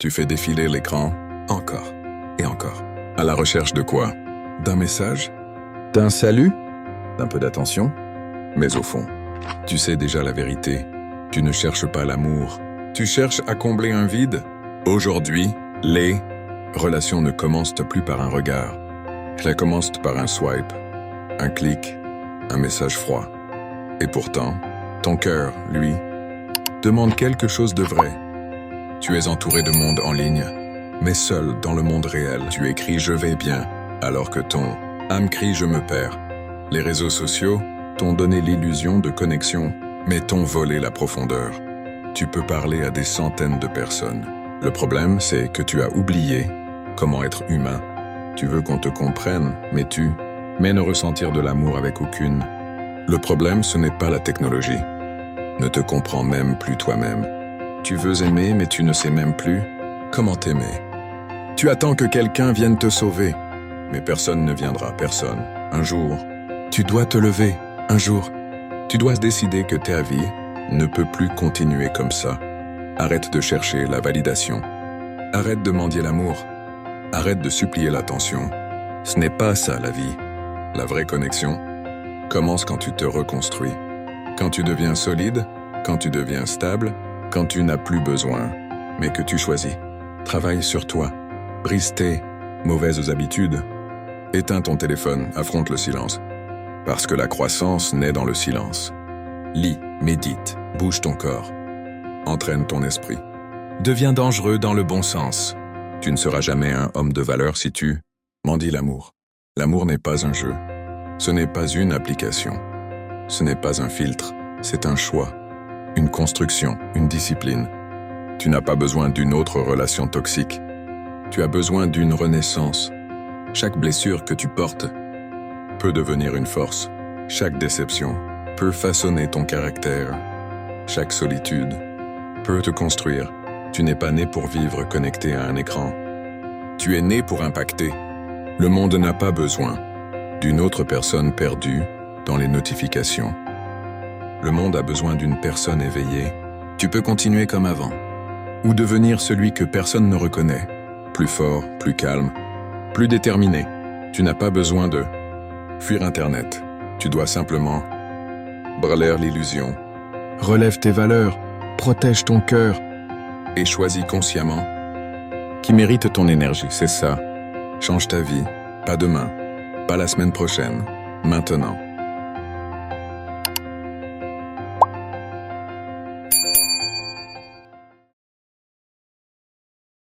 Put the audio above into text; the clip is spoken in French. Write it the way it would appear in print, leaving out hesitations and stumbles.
Tu fais défiler l'écran encore et encore. À la recherche de quoi? D'un message? D'un salut? D'un peu d'attention? Mais au fond, tu sais déjà la vérité. Tu ne cherches pas l'amour. Tu cherches à combler un vide. Aujourd'hui, les relations ne commencent plus par un regard. Elles commencent par un swipe, un clic, un message froid. Et pourtant, ton cœur, lui, demande quelque chose de vrai. Tu es entouré de monde en ligne, mais seul dans le monde réel. Tu écris « je vais bien », alors que ton âme crie « je me perds ». Les réseaux sociaux t'ont donné l'illusion de connexion, mais t'ont volé la profondeur. Tu peux parler à des centaines de personnes. Le problème, c'est que tu as oublié comment être humain. Tu veux qu'on te comprenne, mais ne ressentir de l'amour avec aucune. Le problème, ce n'est pas la technologie. Ne te comprends même plus toi-même. Tu veux aimer, mais tu ne sais même plus comment t'aimer. Tu attends que quelqu'un vienne te sauver, mais personne ne viendra, personne. Un jour, tu dois te lever. Un jour, tu dois décider que ta vie ne peut plus continuer comme ça. Arrête de chercher la validation. Arrête de mendier l'amour. Arrête de supplier l'attention. Ce n'est pas ça la vie. La vraie connexion commence quand tu te reconstruis. Quand tu deviens solide, quand tu deviens stable, quand tu n'as plus besoin, mais que tu choisis. Travaille sur toi. Brise tes mauvaises habitudes. Éteins ton téléphone, affronte le silence. Parce que la croissance naît dans le silence. Lis, médite, bouge ton corps. Entraîne ton esprit. Deviens dangereux dans le bon sens. Tu ne seras jamais un homme de valeur si tu mendies l'amour. L'amour n'est pas un jeu. Ce n'est pas une application. Ce n'est pas un filtre. C'est un choix. Une construction, une discipline. Tu n'as pas besoin d'une autre relation toxique. Tu as besoin d'une renaissance. Chaque blessure que tu portes peut devenir une force. Chaque déception peut façonner ton caractère. Chaque solitude peut te construire. Tu n'es pas né pour vivre connecté à un écran. Tu es né pour impacter. Le monde n'a pas besoin d'une autre personne perdue dans les notifications. Le monde a besoin d'une personne éveillée. Tu peux continuer comme avant, ou devenir celui que personne ne reconnaît. Plus fort, plus calme, plus déterminé. Tu n'as pas besoin de fuir Internet. Tu dois simplement brûler l'illusion. Relève tes valeurs, protège ton cœur et choisis consciemment qui mérite ton énergie. C'est ça. Change ta vie, pas demain, pas la semaine prochaine, maintenant.